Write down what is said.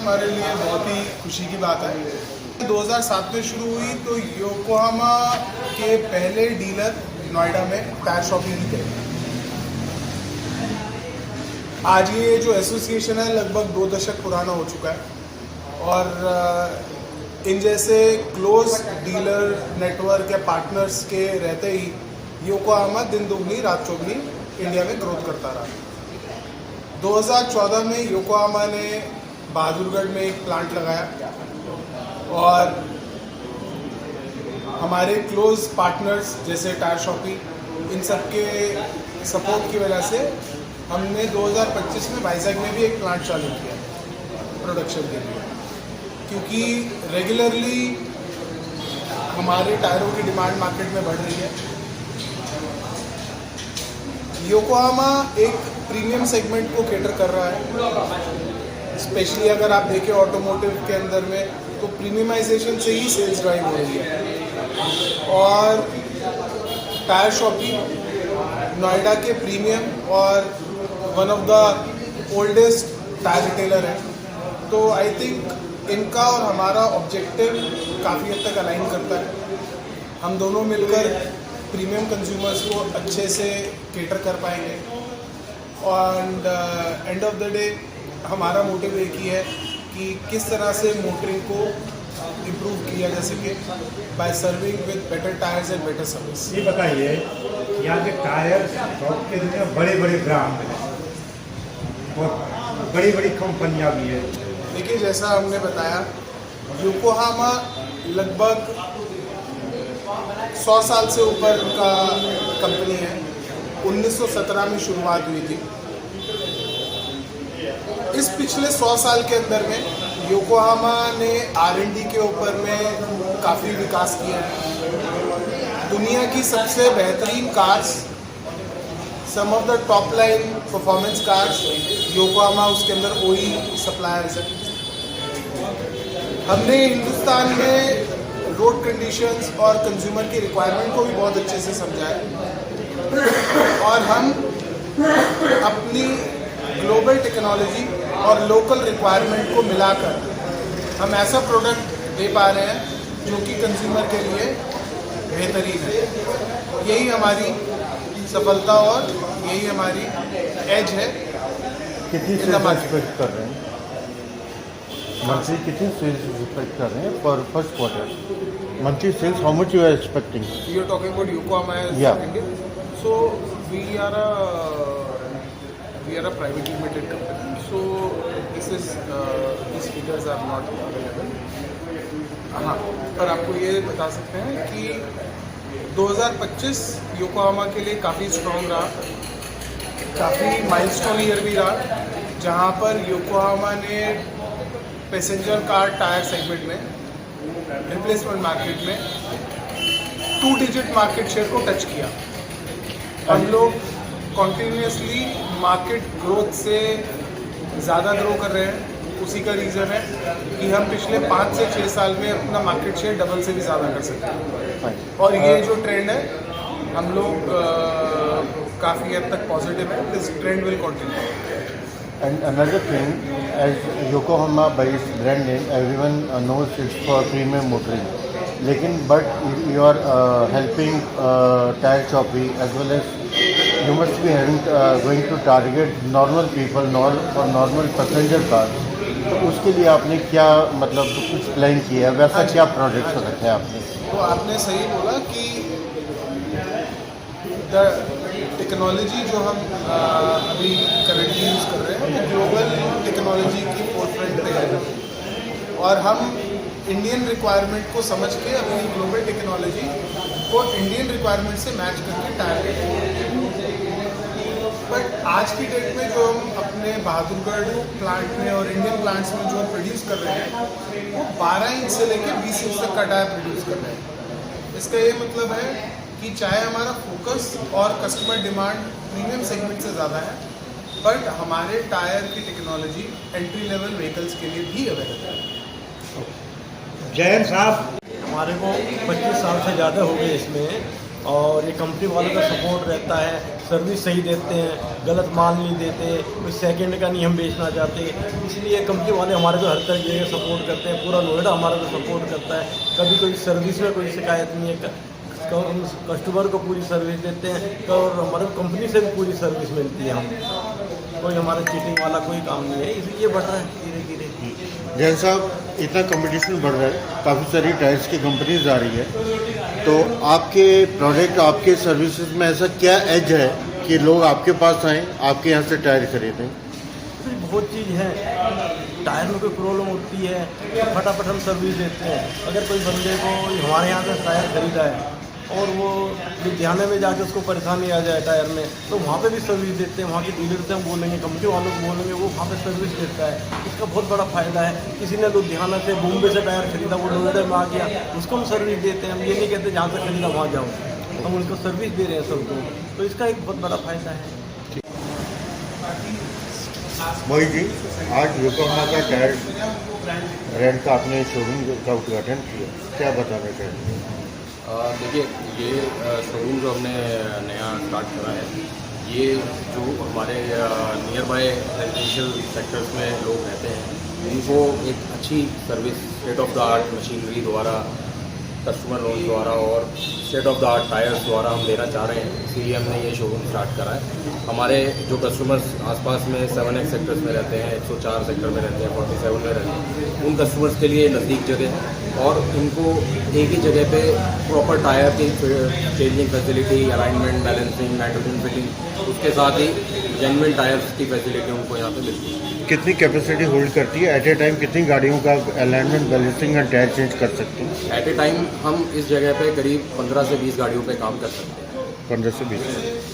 हमारे लिए बहुत ही खुशी की बात है। 2007 में शुरू हुई तो योकोहामा के पहले डीलर नोएडा में टायर शॉपी ही थे। आज ये जो एसोसिएशन है लगभग 2 दशक पुराना हो चुका है और इन जैसे क्लोज डीलर नेटवर्क या पार्टनर्स के रहते ही योकोहामा दिन दुगनी रात चौगनी इंडिया में ग्रोथ करता रहा। 2014 में योकोहामा ने बहादुरगढ़ में एक प्लांट लगाया और हमारे क्लोज पार्टनर्स जैसे टायर शॉपी इन सब के सपोर्ट की वजह से हमने 2025 में वाइजैग में भी एक प्लांट चालू किया प्रोडक्शन के लिए, क्योंकि रेगुलरली हमारे टायरों की डिमांड मार्केट में बढ़ रही है। योकोहामा एक प्रीमियम सेगमेंट को कैटर कर रहा है, स्पेशली अगर आप देखें ऑटोमोटिव के अंदर में तो प्रीमियमाइजेशन से ही सेल्स ड्राइव हो रही है। और टायर शॉपी नोएडा के प्रीमियम और one of the oldest tyre retailer है, तो आई थिंक इनका और हमारा ऑब्जेक्टिव काफ़ी हद तक अलाइन करता है। हम दोनों मिलकर प्रीमियम कंज्यूमर्स को अच्छे से कैटर कर पाएंगे और एंड ऑफ द डे हमारा मोटिव एक ही है कि किस तरह से मोटरिंग को इम्प्रूव किया जा सके by serving with better tyres and better service. ये बताइए यहाँ के टायर शॉप के अंदर बड़े बड़े ब्रांड हैं और बड़ी बड़ी कंपनियाँ भी हैं। देखिए, जैसा हमने बताया योकोहामा लगभग 100 साल से ऊपर का कंपनी है। 1917 में शुरुआत हुई थी। इस पिछले 100 साल के अंदर में योकोहामा ने R&D के ऊपर में काफ़ी विकास किया है। दुनिया की सबसे बेहतरीन cars, some of the top line performance cars Yokohama उसके अंदर OE सप्लायर्स है। हमने हिंदुस्तान में रोड कंडीशंस और कंज्यूमर की रिक्वायरमेंट को भी बहुत अच्छे से समझा है और हम अपनी ग्लोबल टेक्नोलॉजी और लोकल रिक्वायरमेंट को मिलाकर हम ऐसा प्रोडक्ट दे पा रहे हैं जो कि कंज्यूमर के लिए बेहतरीन है। यही हमारी सफलता और यही हमारी एज है। कितनी सेल्स एक्सपेक्ट कर रहे हैं मंथली? कितनी सेल्स एक्सपेक्ट कर रहे हैं for first quarter? Monthly sales how much you are expecting? You are talking about Yokohama as India? So we are a private limited company. So these figures are not available. हाँ, पर आपको ये बता सकते हैं कि 2025 योकोहामा के लिए काफ़ी स्ट्रॉन्ग रहा, काफ़ी माइलस्टोन ईयर भी रहा, जहाँ पर योकोहामा ने पैसेंजर कार टायर सेगमेंट में रिप्लेसमेंट मार्केट में 2 डिजिट मार्केट शेयर को टच किया। हम लोग कॉन्टीन्यूसली मार्केट ग्रोथ से ज़्यादा ग्रो कर रहे हैं। उसी का रीज़न है कि हम पिछले 5 से 6 साल में अपना मार्केट शेयर डबल से भी ज़्यादा कर सकते हैं और ये जो ट्रेंड है हम लोग काफ़ी हद तक पॉजिटिव है। This trend will continue. And another thing, as Yokohama by its brand name, everyone knows it's for premium motoring. लेकिन but you are helping tire shoppy as well as you must be having going to target normal people, for normal passenger cars. तो उसके लिए आपने क्या मतलब कुछ plan किया है? वैसा क्या प्रोडक्ट्स रखे हैं आपने? तो आपने सही बोला कि टेक्नोलॉजी जो हम अभी करेंटली यूज़ कर रहे हैं वो ग्लोबल टेक्नोलॉजी की फोरफ्रंट पे है और हम इंडियन रिक्वायरमेंट को समझ के अपनी ग्लोबल टेक्नोलॉजी को इंडियन रिक्वायरमेंट से मैच करके टारगेट करें। बट आज की डेट में जो हम अपने बहादुरगढ़ प्लांट में और इंडियन प्लांट्स में जो हम प्रोड्यूस कर रहे हैं वो 12 इंच से लेकर 20 इंच तक का टायर प्रोड्यूस कर रहे हैं। इसका ये मतलब है कि चाहे हमारा फोकस और कस्टमर डिमांड प्रीमियम सेगमेंट से ज़्यादा है, बट हमारे टायर की टेक्नोलॉजी एंट्री लेवल व्हीकल्स के लिए भी अवेलेबल है। जयंत साहब, हमारे को 25 साल से ज़्यादा हो गए इसमें और ये कंपनी वालों का सपोर्ट रहता है, सर्विस सही देते हैं, गलत माल नहीं देते, कोई सेकंड का नहीं हम बेचना चाहते, इसलिए कंपनी वाले हमारे को हर तरीके से सपोर्ट करते हैं। पूरा नोएडा हमारे को सपोर्ट करता है, कभी कोई सर्विस में कोई शिकायत नहीं है, कस्टमर को पूरी सर्विस देते हैं और हमारे कंपनी से भी पूरी सर्विस मिलती है। हम कोई हमारा चीटिंग वाला कोई काम नहीं है, इसलिए बढ़ रहा है धीरे धीरे। जैन साहब, इतना कंपटीशन बढ़ रहा है, काफ़ी सारी टायर्स की कंपनीज आ रही है, तो आपके प्रोडक्ट, आपके सर्विसेज में ऐसा क्या एज है कि लोग आपके पास आएँ, आपके यहाँ से टायर खरीदें? बहुत चीज़ है, टायर में कोई प्रॉब्लम होती है तो फटाफट हम सर्विस देते हैं। अगर कोई बंदे को हमारे यहाँ से टायर खरीदा है और वो लुधियाने में जाके उसको परेशानी आ जाए टायर में, तो वहाँ पे भी सर्विस देते हैं। वहाँ के डीलर से हम बोलेंगे, कंपनी वालों को बोलेंगे, वो वहाँ पे सर्विस देता है। इसका बहुत बड़ा फ़ायदा है। किसी ने लुधियाना से, बॉम्बे से टायर खरीदा, वो नोएडा में आ गया, उसको हम सर्विस देते हैं। हम ये नहीं कहते जहाँ से खरीदा वहाँ जाओ, हम उनको सर्विस दे रहे हैं सबको, तो इसका एक बहुत बड़ा फ़ायदा है। मोहित जी, आज योकोहामा का टायर ब्रांड का आपने शोरूम का उद्घाटन किया, क्या बताना चाहेंगे? देखिए, ये शोरूम जो हमने नया स्टार्ट करा है, ये जो हमारे नियर बाय रेजिडेंशियल सेक्टर्स में लोग रहते हैं, उनको एक अच्छी service state of the art machinery द्वारा, कस्टमर लोन द्वारा और state of the art tyres द्वारा हम देना चाह रहे हैं। इसीलिए हमने ये शोरूम स्टार्ट करा है। हमारे जो कस्टमर्स आसपास में 7X सेक्टर्स में रहते हैं, 104 सेक्टर में रहते हैं, 47 में रहते हैं, उन कस्टमर्स के लिए नज़दीक जगह है और इनको एक ही जगह पे प्रॉपर टायर की changing facility, alignment, balancing, nitrogen fitting, उसके साथ ही जेन्युइन टायर्स की फैसिलिटी उनको यहाँ पे मिलती है। कितनी कैपेसिटी होल्ड करती है? एट ए टाइम कितनी गाड़ियों का alignment, balancing and tyre change कर सकते हैं? एट ए टाइम हम इस जगह पे करीब 15 से 20 गाड़ियों पे काम कर सकते हैं। 15 से 20।